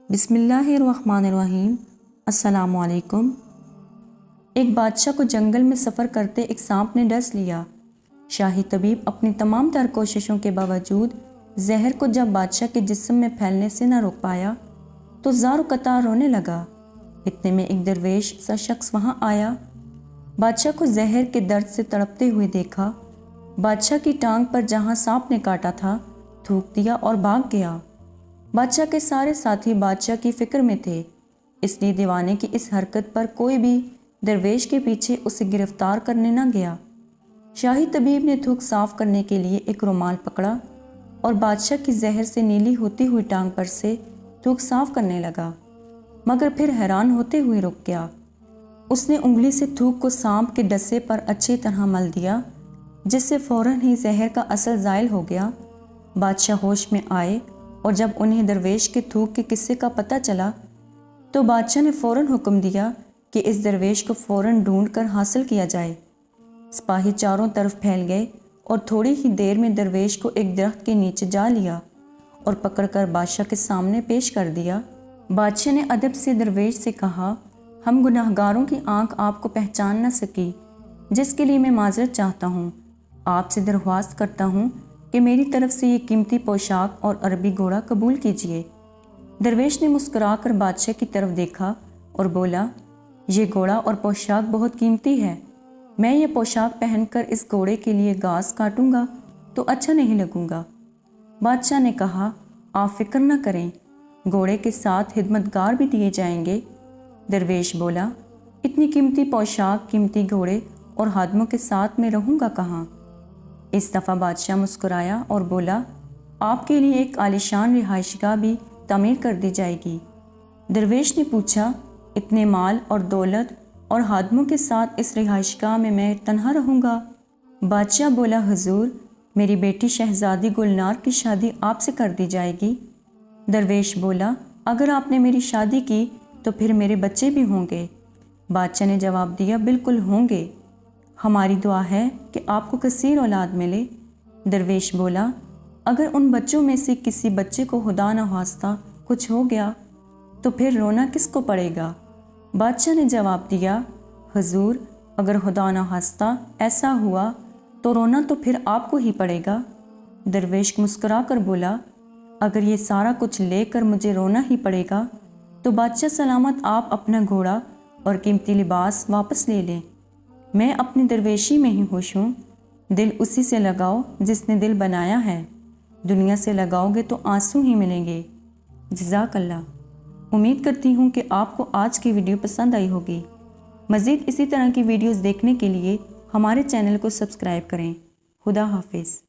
بسم اللہ الرحمن الرحیم۔ السلام علیکم۔ ایک بادشاہ کو جنگل میں سفر کرتے ایک سانپ نے ڈس لیا۔ شاہی طبیب اپنی تمام تر کوششوں کے باوجود زہر کو جب بادشاہ کے جسم میں پھیلنے سے نہ روک پایا تو زار و قطار رونے لگا۔ اتنے میں ایک درویش سا شخص وہاں آیا۔ بادشاہ کو زہر کے درد سے تڑپتے ہوئے دیکھا۔ بادشاہ کی ٹانگ پر جہاں سانپ نے کاٹا تھا تھوک دیا اور بھاگ گیا۔ بادشاہ کے سارے ساتھی بادشاہ کی فکر میں تھے، اس لیے دیوانے کی اس حرکت پر کوئی بھی درویش کے پیچھے اسے گرفتار کرنے نہ گیا۔ شاہی طبیب نے تھوک صاف کرنے کے لیے ایک رومال پکڑا اور بادشاہ کی زہر سے نیلی ہوتی ہوئی ٹانگ پر سے تھوک صاف کرنے لگا، مگر پھر حیران ہوتے ہوئے رک گیا۔ اس نے انگلی سے تھوک کو سانپ کے ڈسے پر اچھی طرح مل دیا، جس سے فوراً ہی زہر کا اثر زائل ہو گیا۔ بادشاہ ہوش میں آئے اور جب انہیں درویش کے تھوک کے قصے کا پتہ چلا تو بادشاہ نے فوراً حکم دیا کہ اس درویش کو فوراً ڈھونڈ کر حاصل کیا جائے۔ سپاہی چاروں طرف پھیل گئے اور تھوڑی ہی دیر میں درویش کو ایک درخت کے نیچے جا لیا اور پکڑ کر بادشاہ کے سامنے پیش کر دیا۔ بادشاہ نے ادب سے درویش سے کہا، ہم گناہ گاروں کی آنکھ آپ کو پہچان نہ سکی، جس کے لیے میں معذرت چاہتا ہوں۔ آپ سے درخواست کرتا ہوں کہ میری طرف سے یہ قیمتی پوشاک اور عربی گھوڑا قبول کیجیے۔ درویش نے مسکرا کر بادشاہ کی طرف دیکھا اور بولا، یہ گھوڑا اور پوشاک بہت قیمتی ہے، میں یہ پوشاک پہن کر اس گھوڑے کے لیے گھاس کاٹوں گا تو اچھا نہیں لگوں گا۔ بادشاہ نے کہا، آپ فکر نہ کریں، گھوڑے کے ساتھ خدمتگار بھی دیے جائیں گے۔ درویش بولا، اتنی قیمتی پوشاک، قیمتی گھوڑے اور خادموں کے ساتھ میں رہوں گا کہاں؟ اس دفعہ بادشاہ مسکرایا اور بولا، آپ کے لیے ایک عالیشان رہائش گاہ بھی تعمیر کر دی جائے گی۔ درویش نے پوچھا، اتنے مال اور دولت اور خادموں کے ساتھ اس رہائش گاہ میں تنہا رہوں گا؟ بادشاہ بولا، حضور، میری بیٹی شہزادی گلنار کی شادی آپ سے کر دی جائے گی۔ درویش بولا، اگر آپ نے میری شادی کی تو پھر میرے بچے بھی ہوں گے؟ بادشاہ نے جواب دیا، بالکل ہوں گے، ہماری دعا ہے کہ آپ کو کثیر اولاد ملے۔ درویش بولا، اگر ان بچوں میں سے کسی بچے کو خدا نہ خواستہ کچھ ہو گیا تو پھر رونا کس کو پڑے گا؟ بادشاہ نے جواب دیا، حضور، اگر خدا نہ خواستہ ایسا ہوا تو رونا تو پھر آپ کو ہی پڑے گا۔ درویش مسکرا کر بولا، اگر یہ سارا کچھ لے کر مجھے رونا ہی پڑے گا تو بادشاہ سلامت آپ اپنا گھوڑا اور قیمتی لباس واپس لے لیں، میں اپنی درویشی میں ہی خوش ہوں۔ دل اسی سے لگاؤ جس نے دل بنایا ہے، دنیا سے لگاؤ گے تو آنسو ہی ملیں گے۔ جزاک اللہ۔ امید کرتی ہوں کہ آپ کو آج کی ویڈیو پسند آئی ہوگی۔ مزید اسی طرح کی ویڈیوز دیکھنے کے لیے ہمارے چینل کو سبسکرائب کریں۔ خدا حافظ۔